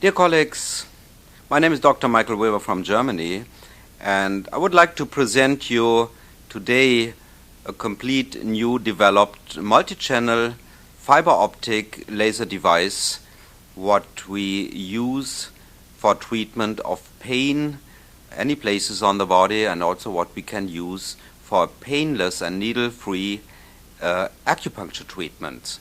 Dear colleagues, my name is Dr. Michael Weber from Germany, and I would like to present you today a complete new developed multi-channel fiber optic laser device what we use for treatment of pain any places on the body, and also what we can use for painless and needle-free acupuncture treatments.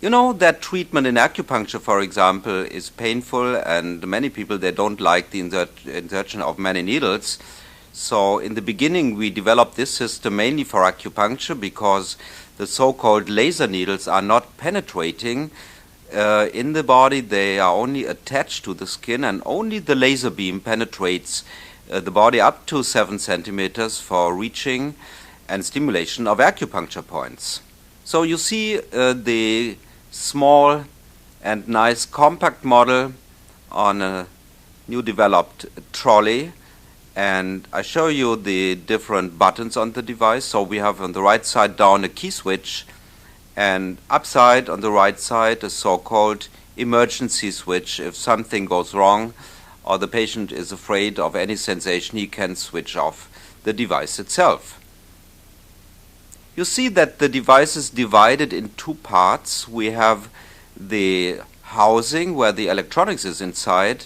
You know that treatment in acupuncture, for example, is painful, and many people, they don't like the insertion of many needles. So in the beginning we developed this system mainly for acupuncture because the so-called laser needles are not penetrating in the body. They are only attached to the skin, and only the laser beam penetrates the body up to 7 centimeters for reaching and stimulation of acupuncture points. So you see the small and nice compact model on a new developed trolley, and I show you the different buttons on the device. So we have on the right side down a key switch, and upside on the right side a so-called emergency switch. If something goes wrong or the patient is afraid of any sensation, he can switch off the device itself. You see that the device is divided in two parts. We have the housing where the electronics is inside,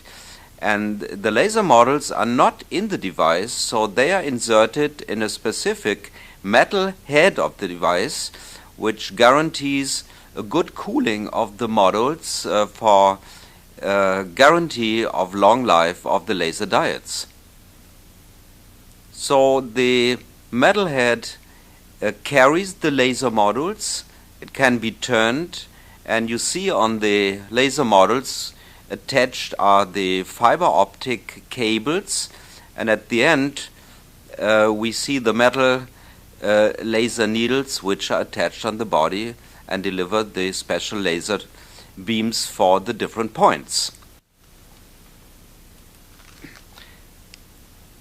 and the laser models are not in the device, so they are inserted in a specific metal head of the device, which guarantees a good cooling of the models for guarantee of long life of the laser diodes. So the metal head carries the laser modules. It can be turned, and you see on the laser modules attached are the fiber optic cables, and at the end we see the metal laser needles which are attached on the body and deliver the special laser beams for the different points.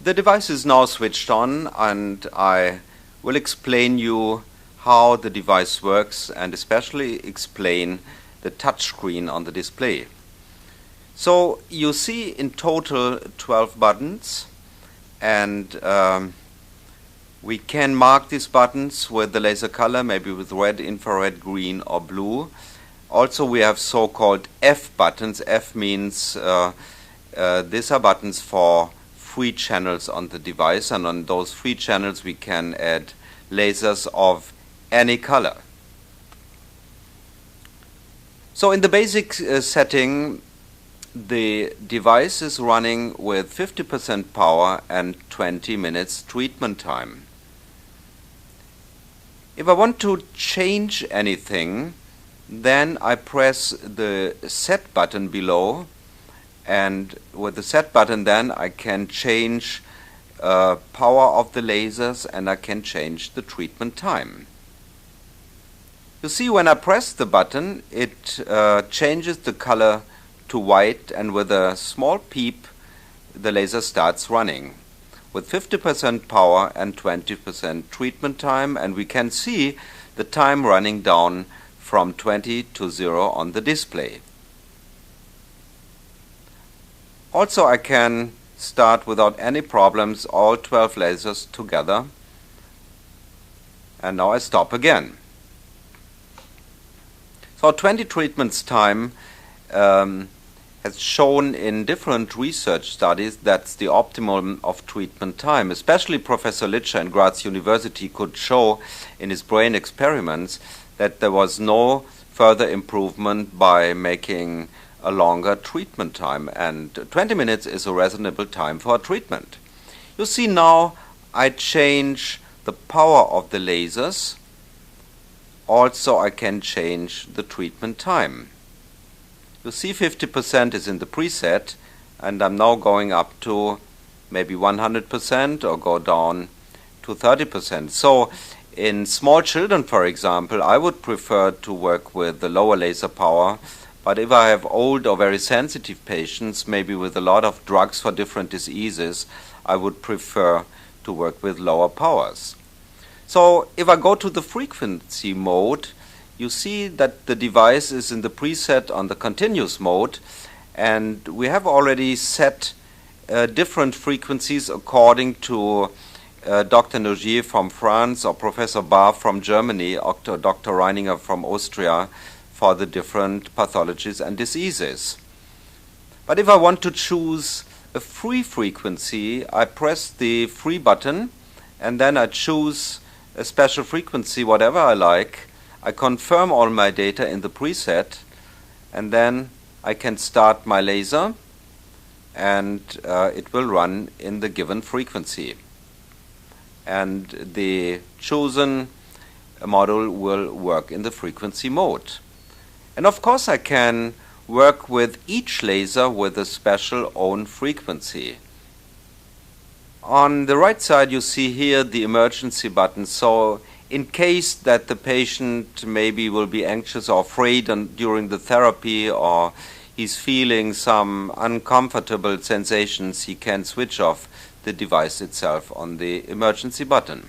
The device is now switched on, and I will explain you how the device works, and especially explain the touch screen on the display. So you see in total 12 buttons, and we can mark these buttons with the laser color, maybe with red, infrared, green or blue. Also we have so-called F buttons. F means these are buttons for free channels on the device, and on those free channels we can add lasers of any color. So in the basic setting, the device is running with 50% power and 20 minutes treatment time. If I want to change anything, then I press the set button below, and with the set button then I can change power of the lasers, and I can change the treatment time. You see, when I press the button, it changes the color to white, and with a small peep the laser starts running with 50% power and 20% treatment time, and we can see the time running down from 20 to 0 on the display. Also, I can start without any problems all 12 lasers together, and now I stop again. So 20 treatments time has shown in different research studies that's the optimum of treatment time. Especially Professor Litscher in Graz University could show in his brain experiments that there was no further improvement by making a longer treatment time, and 20 minutes is a reasonable time for a treatment. You see, now I change the power of the lasers. Also I can change the treatment time. You see, 50% is in the preset, and I'm now going up to maybe 100% or go down to 30%. So in small children, for example, I would prefer to work with the lower laser power. But if I have old or very sensitive patients, maybe with a lot of drugs for different diseases, I would prefer to work with lower powers. So if I go to the frequency mode, you see that the device is in the preset on the continuous mode, and we have already set different frequencies according to Dr. Nogier from France or Professor Barr from Germany, or Dr. Reininger from Austria, for the different pathologies and diseases. But if I want to choose a free frequency, I press the free button and then I choose a special frequency, whatever I like. I confirm all my data in the preset, and then I can start my laser, and it will run in the given frequency. And the chosen model will work in the frequency mode. And of course I can work with each laser with a special own frequency. On the right side you see here the emergency button. So in case that the patient maybe will be anxious or afraid during the therapy, or he's feeling some uncomfortable sensations, he can switch off the device itself on the emergency button.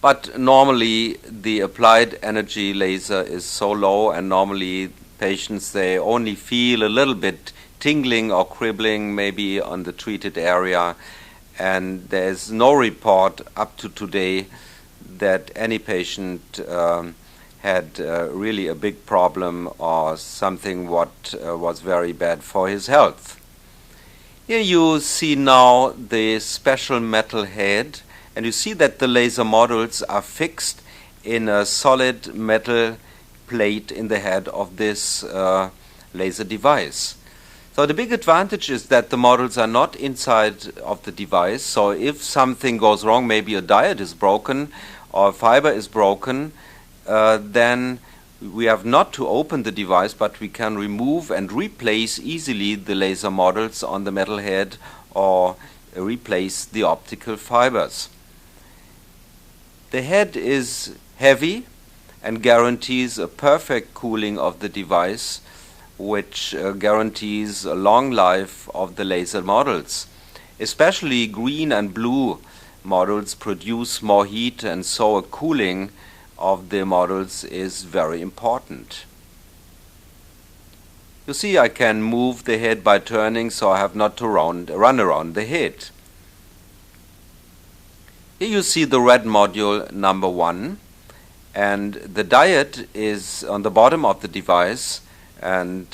But normally the applied energy laser is so low, and normally patients, they only feel a little bit tingling or cribbling maybe on the treated area, and there is no report up to today that any patient had really a big problem or something what was very bad for his health. Here you see now the special metal head, and you see that the laser modules are fixed in a solid metal plate in the head of this laser device. So the big advantage is that the modules are not inside of the device, so if something goes wrong, maybe a diode is broken or a fiber is broken, then we have not to open the device, but we can remove and replace easily the laser modules on the metal head or replace the optical fibers. The head is heavy and guarantees a perfect cooling of the device, which guarantees a long life of the laser modules. Especially green and blue modules produce more heat, and so a cooling of the modules is very important. You see, I can move the head by turning, so I have not to run around the head. Here you see the red module number 1, and the diode is on the bottom of the device, and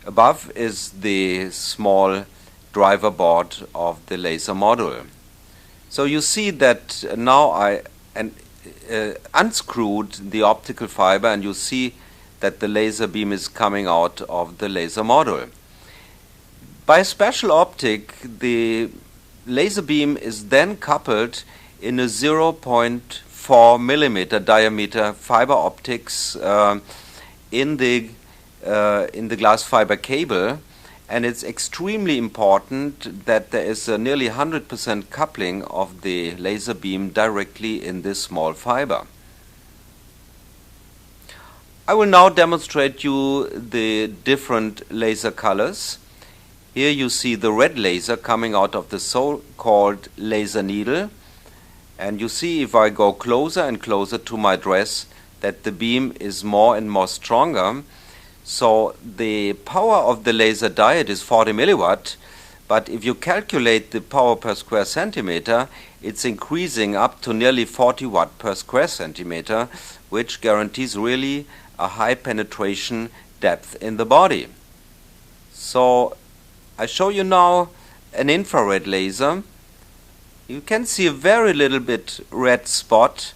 above is the small driver board of the laser module. So you see that now I unscrewed the optical fiber, and you see that the laser beam is coming out of the laser module. By a special optic, the laser beam is then coupled in a 0.4 millimeter diameter fiber optics in the glass fiber cable, and it's extremely important that there is a nearly 100% coupling of the laser beam directly in this small fiber. I will now demonstrate you the different laser colors. Here you see the red laser coming out of the so-called laser needle, and you see, if I go closer and closer to my dress, that the beam is more and more stronger. So the power of the laser diode is 40 milliwatt, but if you calculate the power per square centimeter, it's increasing up to nearly 40 watt per square centimeter, which guarantees really a high penetration depth in the body. So I show you now an infrared laser. You can see a very little bit red spot.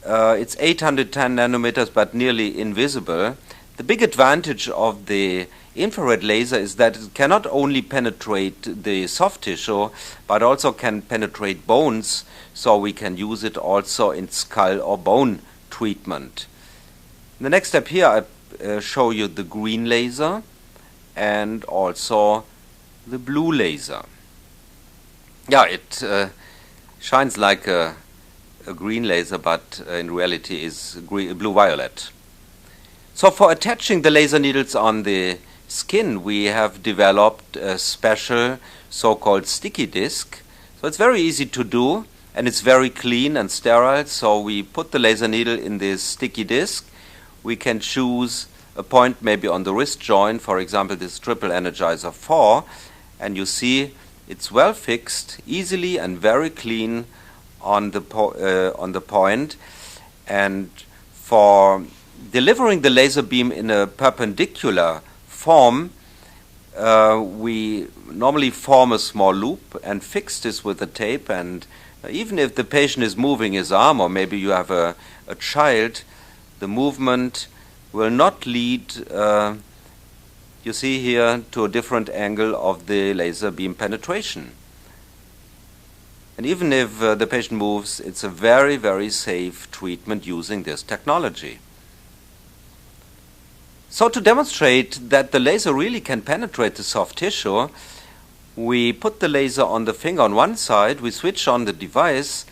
It's 810 nanometers, but nearly invisible. The big advantage of the infrared laser is that it cannot only penetrate the soft tissue, but also can penetrate bones, so we can use it also in skull or bone treatment. In the next step here, I show you the green laser and also the blue laser. Yeah, it shines like a green laser, but in reality is blue-violet. So for attaching the laser needles on the skin, we have developed a special so-called sticky disc. So it's very easy to do, and it's very clean and sterile. So we put the laser needle in this sticky disc. We can choose a point maybe on the wrist joint, for example this triple energizer 4, and you see it's well fixed, easily and very clean on the point. And for delivering the laser beam in a perpendicular form, we normally form a small loop and fix this with a tape, and even if the patient is moving his arm, or maybe you have a child, the movement will not lead, you see here, to a different angle of the laser beam penetration. And even if the patient moves, it's a very, very safe treatment using this technology. So to demonstrate that the laser really can penetrate the soft tissue, we put the laser on the finger on one side, we switch on the device,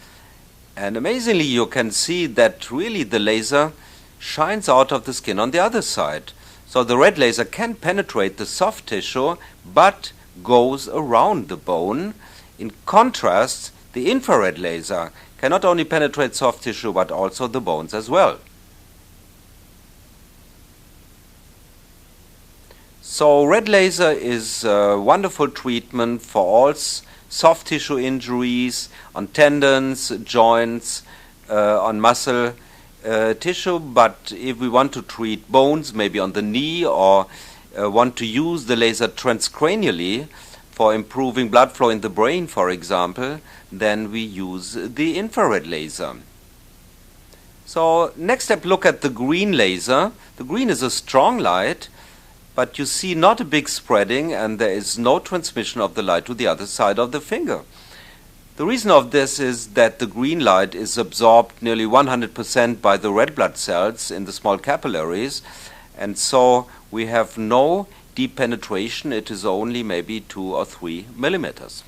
and amazingly you can see that really the laser shines out of the skin on the other side. So the red laser can penetrate the soft tissue but goes around the bone. In contrast, the infrared laser can not only penetrate soft tissue but also the bones as well. So red laser is a wonderful treatment for all soft tissue injuries, on tendons, joints, on muscle tissue. But if we want to treat bones, maybe on the knee, or want to use the laser transcranially for improving blood flow in the brain, for example, then we use the infrared laser. So next step, look at the green laser. The green is a strong light, but you see not a big spreading, and there is no transmission of the light to the other side of the finger. The reason of this is that the green light is absorbed nearly 100% by the red blood cells in the small capillaries, and so we have no deep penetration. It is only maybe 2 or 3 millimeters.